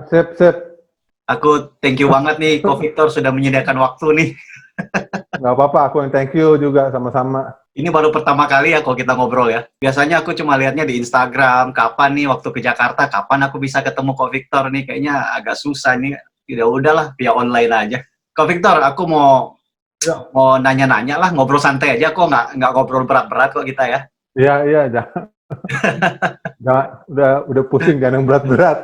sip, sip. Aku thank you banget nih, Ko Victor sudah menyediakan waktu nih. Nggak apa-apa, aku yang thank you juga sama-sama. Ini baru pertama kali ya kalau kita ngobrol ya. Biasanya aku cuma lihatnya di Instagram, kapan nih waktu ke Jakarta, kapan aku bisa ketemu Ko Victor nih. Kayaknya agak susah nih. Ya udahlah, via online aja. Ko Victor, aku mau nanya-nanya lah, ngobrol santai aja kok, nggak ngobrol berat-berat kok kita ya. Iya, iya, jangan. Udah pusing, jangan yang berat-berat.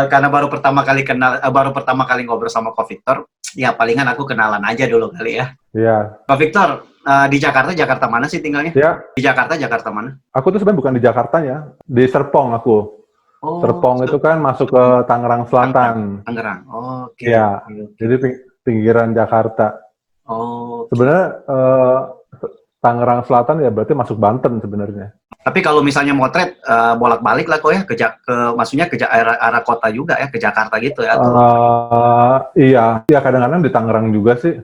Karena baru pertama kali ngobrol sama Ko Victor, ya palingan aku kenalan aja dulu kali ya. Iya. Ko Victor, di Jakarta mana sih tinggalnya? Ya, Di Jakarta mana? aku tuh sebenarnya bukan di Jakarta ya, di Serpong aku. Oh, Serpong itu kan masuk ke Tangerang Selatan. Tangerang. Oke. Ya, Oke. jadi pinggiran Jakarta. Oh. Sebenarnya Tangerang Selatan ya berarti masuk Banten sebenarnya. Tapi kalau misalnya motret bolak-balik lah kok ya maksudnya ke arah kota juga ya, ke Jakarta gitu ya. Iya, ya kadang-kadang di Tangerang juga sih.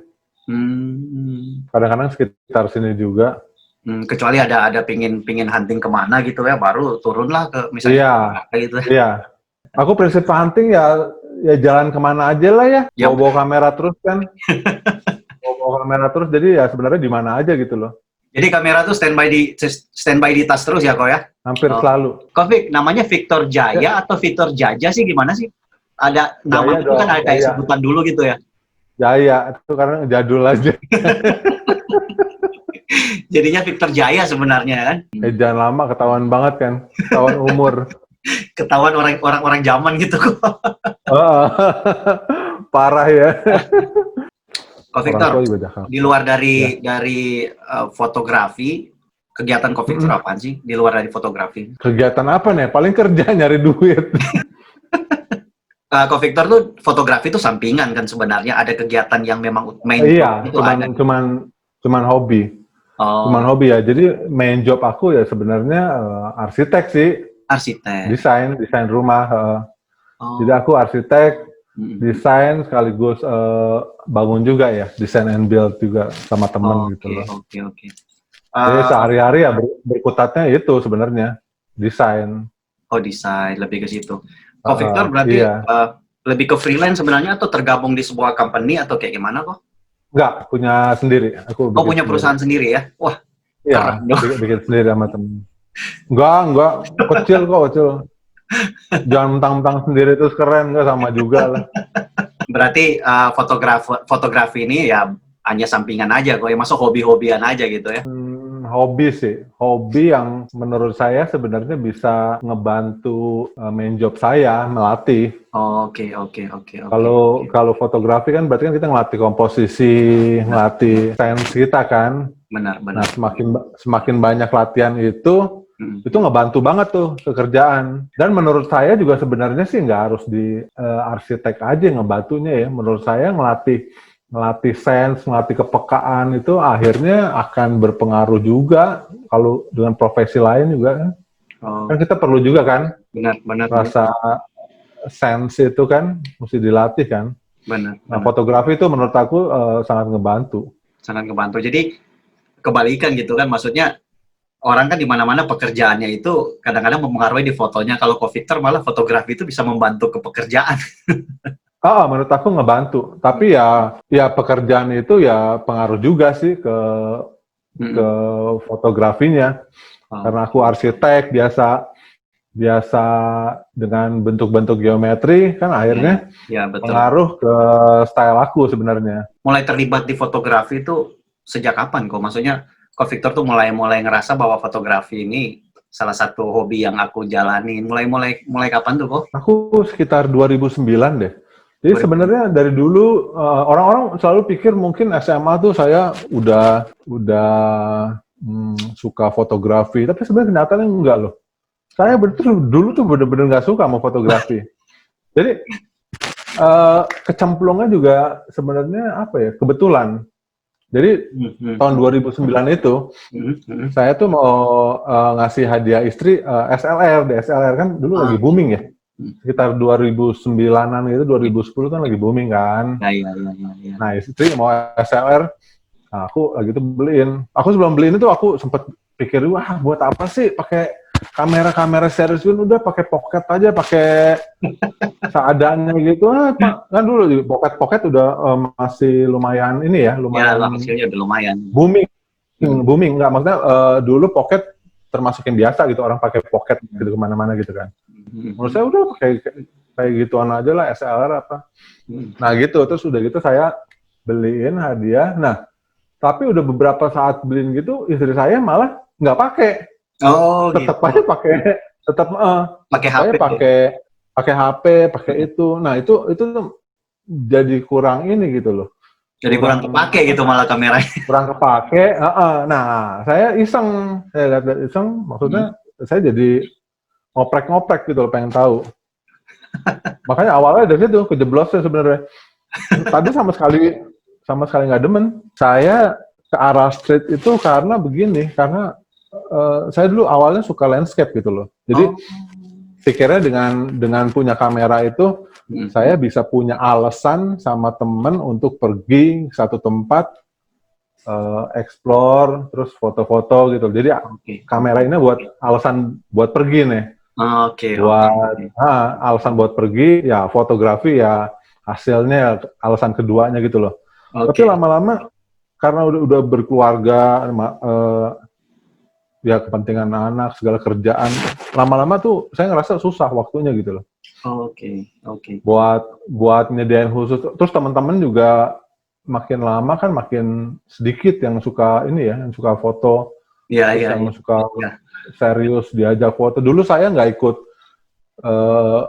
Kadang-kadang sekitar sini juga. Kecuali ada pingin hunting kemana gitu ya, baru turunlah ke misalnya gitu. Iya. Aku prinsip hunting ya jalan kemana aja lah ya. Bawa kamera terus kan. Bawa kamera terus, jadi ya sebenarnya di mana aja gitu loh. Jadi kamera tuh standby di tas terus ya kok ya? Hampir selalu. Kok Vic, namanya Victor Jaya atau Victor Jaja sih gimana sih? Ada nama itu kan ada kayak sebutan dulu gitu ya? Jaya, itu karena jadul aja. Jadinya Victor Jaya sebenarnya kan? Jangan lama, ketahuan banget kan, ketahuan umur. Ketahuan orang-orang zaman gitu kok. Parah ya. Ko Victor, di luar dari fotografi, kegiatan Ko Victor apaan sih? Di luar dari fotografi? Kegiatan apa nih? Paling kerja nyari duit. Ko Victor tuh fotografi tuh sampingan kan sebenarnya, ada kegiatan yang memang main job itu ada. Cuman hobi. Cuman hobi ya. Jadi main job aku ya sebenarnya arsitek sih. Arsitek. Desain rumah. Jadi aku arsitek, desain sekaligus bangun juga ya, desain and build juga sama temen gitu loh. Oke. Jadi sehari-hari ya berkutatnya itu sebenarnya desain. Oh, desain lebih ke situ. Ko Victor berarti lebih ke freelance sebenarnya atau tergabung di sebuah company atau kayak gimana kok? Enggak, punya sendiri. Aku punya perusahaan sendiri ya? Wah, iya, bikin sendiri sama temen. Enggak, kecil. Jangan mentang-mentang sendiri terus keren, enggak, sama juga lah. Berarti fotografi ini ya hanya sampingan aja kok, ya masuk hobi-hobian aja gitu ya? Hobi sih, hobi yang menurut saya sebenarnya bisa ngebantu main job saya, melatih. Oke. Kalau fotografi kan berarti kan kita ngelatih komposisi, ngelatih sense kita kan. Benar. Nah, semakin banyak latihan itu ngebantu banget tuh kerjaan. Dan menurut saya juga sebenarnya sih nggak harus di arsitek aja ngebantunya ya. Menurut saya ngelatih sense, ngelatih kepekaan itu akhirnya akan berpengaruh juga kalau dengan profesi lain juga kan. Kan kita perlu juga kan. Benar. Rasa sense itu kan mesti dilatih kan. Benar. Nah, fotografi itu menurut aku sangat ngebantu. Jadi kebalikan gitu kan, maksudnya orang kan di mana-mana pekerjaannya itu kadang-kadang mempengaruhi di fotonya. Kalau Ko Victor malah fotografi itu bisa membantu ke pekerjaan. Menurut aku ngebantu. Tapi ya pekerjaan itu ya pengaruh juga sih ke fotografinya. Karena aku arsitek biasa dengan bentuk-bentuk geometri kan akhirnya pengaruh ke style aku sebenarnya. Mulai terlibat di fotografi itu sejak kapan kok? Maksudnya Ko Victor tuh mulai ngerasa bahwa fotografi ini salah satu hobi yang aku jalanin. Mulai kapan tuh kok? Aku sekitar 2009 deh. Jadi sebenarnya dari dulu orang-orang selalu pikir mungkin SMA tuh saya udah suka fotografi, tapi sebenarnya kenyataannya enggak loh. Saya dulu tuh bener-bener nggak suka sama fotografi. Jadi kecemplungnya juga sebenarnya apa ya, kebetulan. Jadi tahun 2009 itu saya tuh mau ngasih hadiah istri SLR. DSLR kan dulu lagi booming ya. Sekitar 2009-an gitu, 2010 kan lagi booming kan. Iya. Nah, istri mau SLR, nah, aku lagi tuh beliin. Aku sebelum beliin itu aku sempat pikir, wah buat apa sih pakai kamera serius pun udah pakai pocket aja, pakai seadanya gitu. Kan dulu pocket udah masih lumayan ini ya, lumayan Ya, hasilnya udah lumayan. booming nggak, maksudnya dulu pocket termasuk yang biasa gitu, orang pakai pocket gitu kemana-mana gitu kan. Menurut saya udah pakai kayak gituan aja lah, SLR apa. Nah gitu, terus udah gitu saya beliin hadiah. Nah tapi udah beberapa saat beliin gitu, istri saya malah nggak pakai. Oh, tetap gitu. aja pakai, tetap Pakai HP. pakai HP, pakai itu. Nah itu tuh jadi kurang ini gitu loh. Jadi kurang kepake gitu malah kameranya. Kurang kepake. Nah saya lihat iseng, maksudnya saya jadi ngoprek gitu loh, pengen tahu. Makanya awalnya dari situ kejeblosnya sebenarnya. Tadi sama sekali nggak demen. Saya ke arah street itu karena begini, karena saya dulu awalnya suka landscape gitu loh. Jadi pikirnya dengan punya kamera itu saya bisa punya alasan sama temen untuk pergi ke satu tempat, explore, terus foto-foto gitu. Jadi kamera ini buat alasan buat pergi nih. Alasan buat pergi, ya fotografi ya hasilnya alasan keduanya gitu loh. Tapi lama-lama karena udah berkeluarga, ya kepentingan anak, segala kerjaan, lama-lama tuh saya ngerasa susah waktunya gitu loh. Buat nyediain khusus, terus teman-teman juga makin lama kan makin sedikit yang suka ini ya, yang suka foto, yang suka serius diajak foto. Dulu saya nggak ikut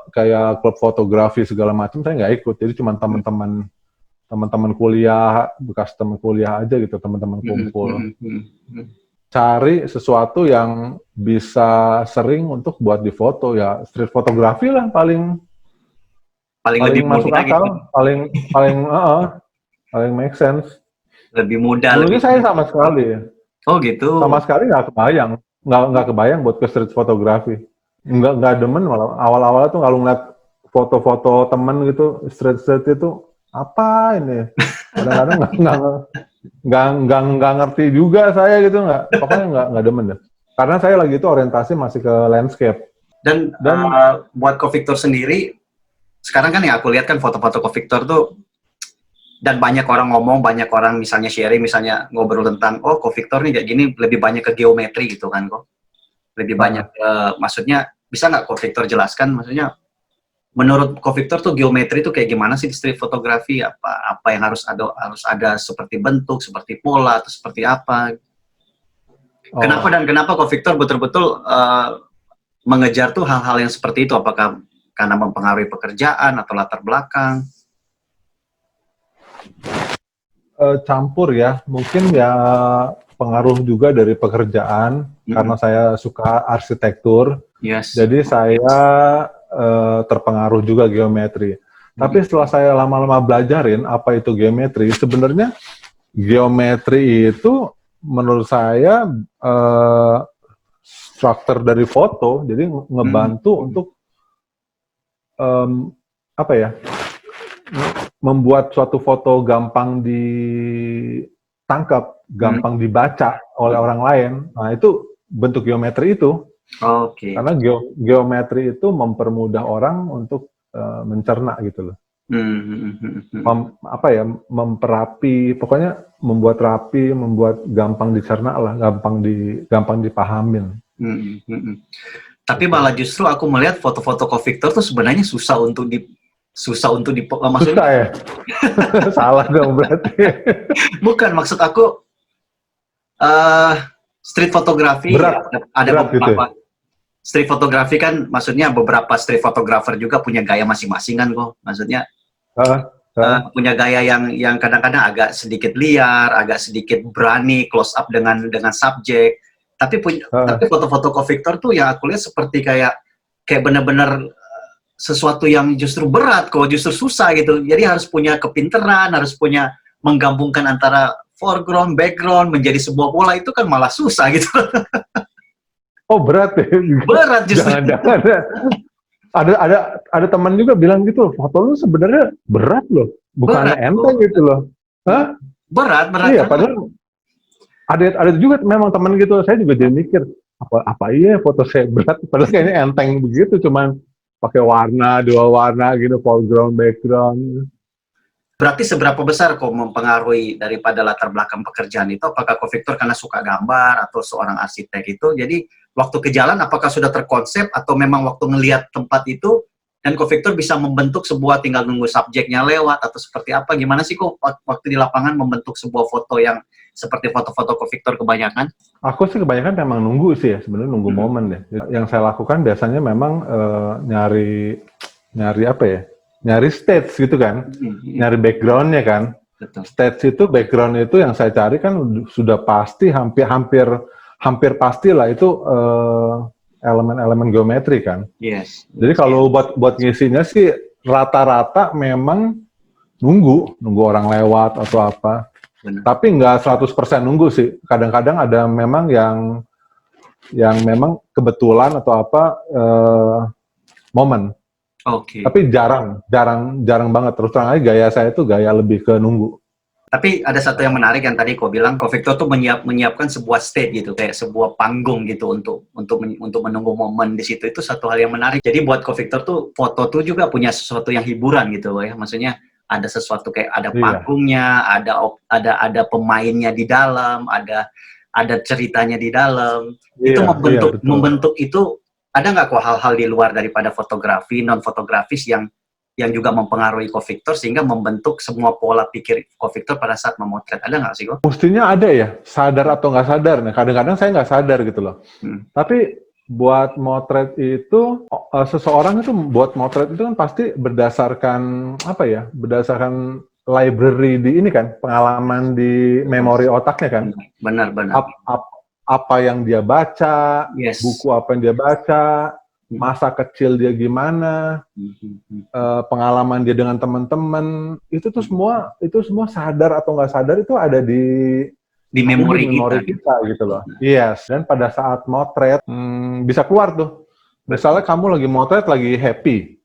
kayak klub fotografi segala macam, saya nggak ikut. Jadi cuma teman-teman kuliah, bekas teman kuliah aja gitu, teman-teman kumpul. Cari sesuatu yang bisa sering untuk buat difoto, ya street fotografi lah paling lebih masuk akal, gitu. paling make sense. Lebih mudah. Dulunya saya sama sekali. Oh gitu. Sama sekali nggak kebayang buat ke street fotografi. Nggak demen, malah awal-awal tuh kalau ngeliat foto-foto temen gitu street itu apa ini? Kadang-kadang nggak ngerti juga saya gitu, pokoknya nggak demen deh. Karena saya lagi itu orientasi masih ke landscape. Dan buat Ko Victor sendiri, sekarang kan yang aku lihat kan foto-foto Ko Victor tuh, dan banyak orang ngomong, banyak orang misalnya sharing, misalnya ngobrol tentang, oh Ko Victor nih kayak gini, lebih banyak ke geometri gitu kan kok. Lebih banyak, maksudnya bisa nggak Ko Victor jelaskan, maksudnya menurut Ko Victor tuh geometri itu kayak gimana sih di street fotografi? Apa yang harus ada seperti bentuk, seperti pola, atau seperti apa? Kenapa Ko Victor betul-betul mengejar tuh hal-hal yang seperti itu? Apakah karena mempengaruhi pekerjaan atau latar belakang? Campur ya, mungkin ya pengaruh juga dari pekerjaan, karena saya suka arsitektur. Jadi saya terpengaruh juga geometri. Tapi setelah saya lama-lama belajarin apa itu geometri, sebenarnya geometri itu menurut saya struktur dari foto, jadi ngebantu untuk membuat suatu foto gampang ditangkap, gampang dibaca oleh orang lain. Nah itu bentuk geometri itu. Karena geometri itu mempermudah orang untuk mencerna gitu loh. Memperapi, pokoknya membuat rapi, membuat gampang dicerna lah, gampang dipahamin. Tapi malah justru aku melihat foto-foto Ko Victor tuh sebenarnya susah untuk maksudnya. Susah ya? Salah dong berarti. Bukan, maksud aku street fotografi ada beberapa gitu. Street fotografi kan maksudnya beberapa street photographer juga punya gaya masing-masing kan kok, maksudnya punya gaya yang kadang-kadang agak sedikit liar, agak sedikit berani close up dengan subjek. Tapi foto-foto Ko Victor tuh yang aku lihat seperti kayak benar-benar sesuatu yang justru berat kok, justru susah gitu. Jadi harus punya kepinteran, harus punya menggabungkan antara foreground, background menjadi sebuah pola, itu kan malah susah gitu. Oh berat ya? Berat justru. Jangan. Ada teman juga bilang gitu, foto lu sebenarnya berat loh, bukannya enteng gitu loh. Hah? Berat. Iya, padahal ada juga memang teman gitu, saya juga jadi mikir, apa iya foto saya berat, padahal kayaknya enteng begitu, cuman pakai warna, 2 warna gitu, foreground, background. Berarti seberapa besar kok mempengaruhi daripada latar belakang pekerjaan itu? Apakah Ko Victor karena suka gambar atau seorang arsitek itu? Jadi waktu ke jalan apakah sudah terkonsep atau memang waktu ngelihat tempat itu dan Ko Victor bisa membentuk sebuah tinggal nunggu subjeknya lewat atau seperti apa? Gimana sih kok waktu di lapangan membentuk sebuah foto yang seperti foto-foto Ko Victor kebanyakan? Aku sih kebanyakan memang nunggu sih ya, sebenarnya nunggu momen deh. Yang saya lakukan biasanya memang nyari apa ya? Nyari stage gitu kan, nyari backgroundnya kan. Betul. Stage itu, background itu yang saya cari kan sudah pasti hampir pastilah itu elemen-elemen geometri kan. Yes. Jadi kalau buat ngisinya sih rata-rata memang nunggu orang lewat atau apa. Benar. Tapi nggak 100% nunggu sih. Kadang-kadang ada memang yang memang kebetulan atau apa momen. Oke. Tapi jarang banget. Terus terang aja gaya saya itu gaya lebih ke nunggu. Tapi ada satu yang menarik yang tadi kau bilang, Ko Victor tuh menyiapkan sebuah stage gitu, kayak sebuah panggung gitu untuk menunggu momen di situ. Itu satu hal yang menarik. Jadi buat Ko Victor tuh foto tuh juga punya sesuatu yang hiburan gitu ya. Maksudnya ada sesuatu kayak ada panggungnya, ada pemainnya di dalam, ada ceritanya di dalam. Itu membentuk itu. Ada nggak kok hal-hal di luar daripada fotografi, non-fotografis yang juga mempengaruhi Ko Victor sehingga membentuk semua pola pikir Ko Victor pada saat memotret? Ada nggak sih kok? Mestinya ada ya, sadar atau nggak sadar. Nah, kadang-kadang saya nggak sadar gitu loh. Tapi buat motret itu, seseorang itu buat motret itu kan pasti berdasarkan apa ya? Berdasarkan library di ini kan, pengalaman di memori otaknya kan. Benar. Apa yang dia baca, buku apa yang dia baca, masa kecil dia gimana, pengalaman dia dengan teman-teman, itu semua sadar atau nggak sadar itu ada di memori kita gitu loh. Yes, dan pada saat motret bisa keluar tuh. Misalnya kamu lagi motret lagi happy,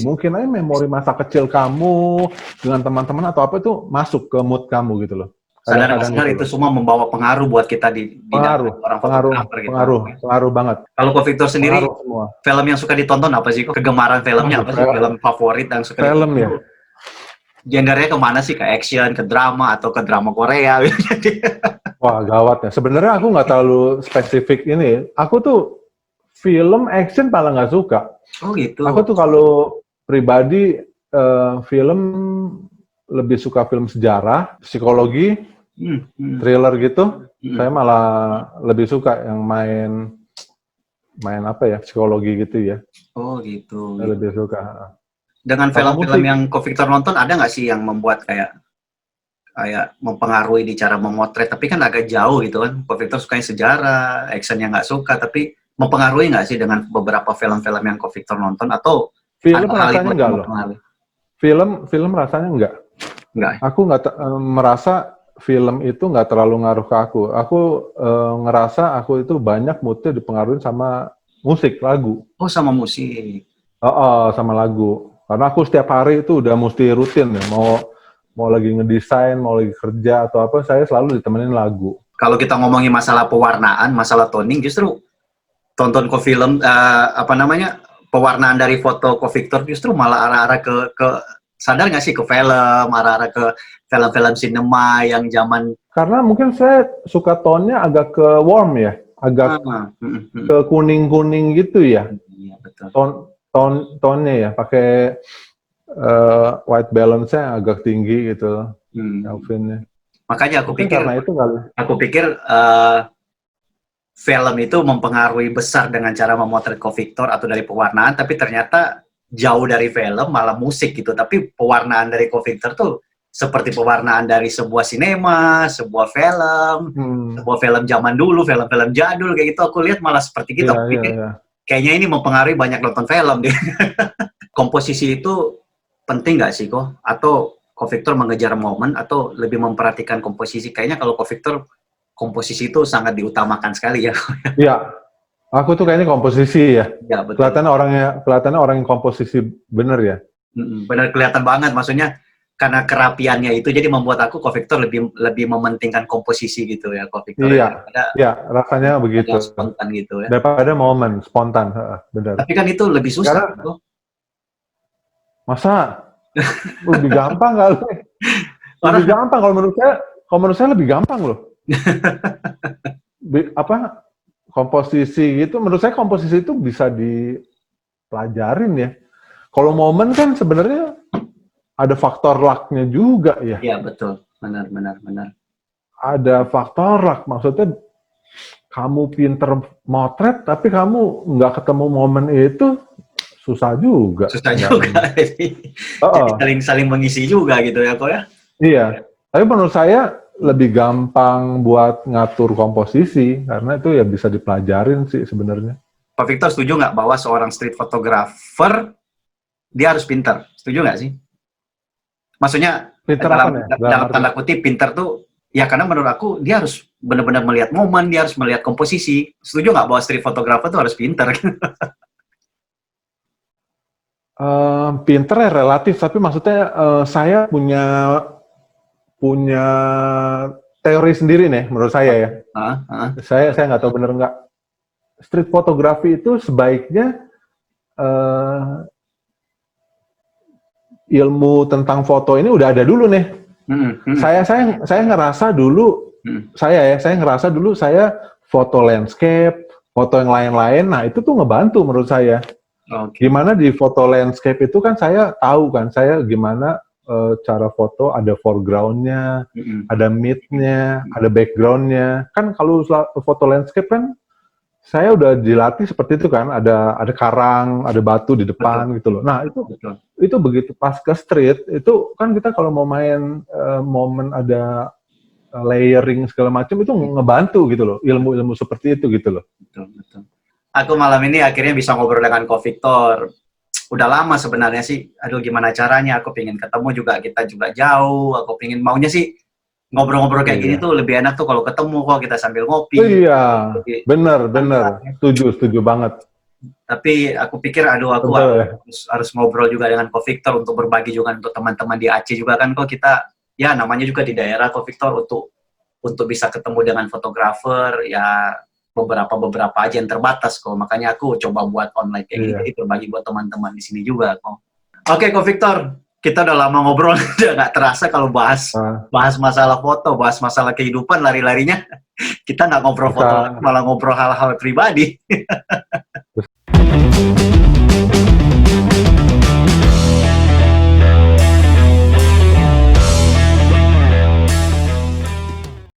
mungkin aja memori masa kecil kamu dengan teman-teman atau apa itu masuk ke mood kamu gitu loh. Sadar itu semua membawa pengaruh buat kita di pengaruh banget. Kalau Ko Victor sendiri, film yang suka ditonton apa sih? Kegemaran filmnya apa sih? Film favorit yang suka film ditonton? Ya. Gendernya kemana sih? Ke action, ke drama, atau ke drama Korea? Wah, gawat ya. Sebenarnya aku nggak terlalu spesifik ini. Aku tuh film action paling nggak suka. Oh gitu. Aku tuh kalau pribadi film lebih suka film sejarah, psikologi, thriller gitu. Saya malah lebih suka yang main apa ya, psikologi gitu ya. Oh gitu. Saya lebih suka. Dengan film-film yang Ko Victor nonton, ada nggak sih yang membuat kayak mempengaruhi di cara memotret? Tapi kan agak jauh gitu kan. Ko Victor sukanya sejarah, actionnya nggak suka, tapi mempengaruhi nggak sih dengan beberapa film-film yang Ko Victor nonton? Atau film rasanya enggak loh. Film rasanya enggak. Aku nggak merasa film itu nggak terlalu ngaruh ke aku. Aku ngerasa aku itu banyak moodnya dipengaruhi sama musik, lagu. Oh, sama musik. Sama lagu. Karena aku setiap hari itu udah mesti rutin ya. Mau lagi ngedesain, mau lagi kerja atau apa, saya selalu ditemenin lagu. Kalau kita ngomongin masalah pewarnaan, masalah toning, justru tonton Ko film pewarnaan dari foto Ko Victor justru malah arah-arah ke sadar nggak sih ke film, arah-arah ke film-film sinema yang zaman. Karena mungkin saya suka tone-nya agak ke warm ya, agak ke kuning-kuning gitu ya. Iya, betul. Tone-nya ya, pakai white balance-nya agak tinggi gitu, Kelvin-nya. Makanya aku pikir, karena itu kali. Aku pikir film itu mempengaruhi besar dengan cara memotret Ko Victor atau dari pewarnaan, tapi ternyata jauh dari film, malah musik gitu. Tapi pewarnaan dari Ko Victor tuh seperti pewarnaan dari sebuah sinema, sebuah film, sebuah film zaman dulu, film-film jadul kayak gitu. Aku lihat malah seperti gitu. Kayaknya ini mempengaruhi banyak nonton film deh. Komposisi itu penting nggak sih kok? Atau Ko Victor mengejar momen atau lebih memperhatikan komposisi? Kayaknya kalau Ko Victor komposisi itu sangat diutamakan sekali ya. Iya. Aku tuh kayaknya komposisi ya. Ya, betul. Kelihatannya orang yang komposisi bener ya. Bener, kelihatan banget. Maksudnya karena kerapiannya itu jadi membuat aku Ko Victor lebih mementingkan komposisi gitu ya Ko Victor. Iya, iya, rasanya begitu. Spontan gitu ya. Daripada momen spontan, benar. Tapi kan itu lebih susah. Karena, masa lebih gampang kali? Lebih gampang kalau menurut saya lebih gampang loh. Komposisi gitu, menurut saya komposisi itu bisa dipelajarin ya. Kalau momen kan sebenarnya ada faktor luck-nya juga ya. Iya betul, benar. Ada faktor luck, maksudnya kamu pinter motret tapi kamu nggak ketemu momen itu susah juga. Susah juga. Jadi saling mengisi juga gitu ya kok ya. Iya, tapi menurut saya lebih gampang buat ngatur komposisi karena itu ya bisa dipelajarin sih sebenarnya. Pak Victor setuju nggak bahwa seorang street photographer dia harus pinter? Setuju nggak sih? Maksudnya dalam tanda kutip pinter tuh ya karena menurut aku dia harus benar-benar melihat momen, dia harus melihat komposisi. Setuju nggak bahwa street photographer tuh harus pinter? Pinter ya relatif, tapi maksudnya saya punya teori sendiri nih menurut saya ya. Saya nggak tahu bener nggak. Street photography itu sebaiknya ilmu tentang foto ini udah ada dulu nih. Saya ngerasa dulu saya foto landscape, foto yang lain-lain. Nah itu tuh ngebantu menurut saya. Gimana di foto landscape itu kan saya tahu kan saya gimana cara foto, ada foreground-nya, ada mid-nya, ada background-nya. Kan kalau foto landscape kan saya udah dilatih seperti itu kan, ada karang, ada batu di depan gitu loh. Nah itu begitu pas ke street itu kan kita kalau mau main momen ada layering segala macam itu ngebantu gitu loh, ilmu-ilmu seperti itu gitu loh. Betul. Aku malam ini akhirnya bisa ngobrol dengan Ko Victor. Udah lama sebenarnya sih, aduh gimana caranya, aku pengen ketemu juga, kita juga jauh, aku pengen maunya sih ngobrol-ngobrol kayak gini tuh lebih enak tuh kalau ketemu kok kita sambil ngopi. Iya, bener, setuju banget. Tapi aku pikir aduh aku harus ngobrol juga dengan Ko Victor untuk berbagi juga untuk teman-teman di Aceh juga kan kok kita, ya namanya juga di daerah Ko Victor untuk bisa ketemu dengan fotografer, ya beberapa aja yang terbatas kok, makanya aku coba buat online kayak gini, berbagi buat teman-teman di sini juga kok. Oke Ko Victor, kita udah lama ngobrol, udah nggak terasa kalau bahas masalah foto, bahas masalah kehidupan, lari-larinya kita nggak ngobrol foto, malah ngobrol hal-hal pribadi.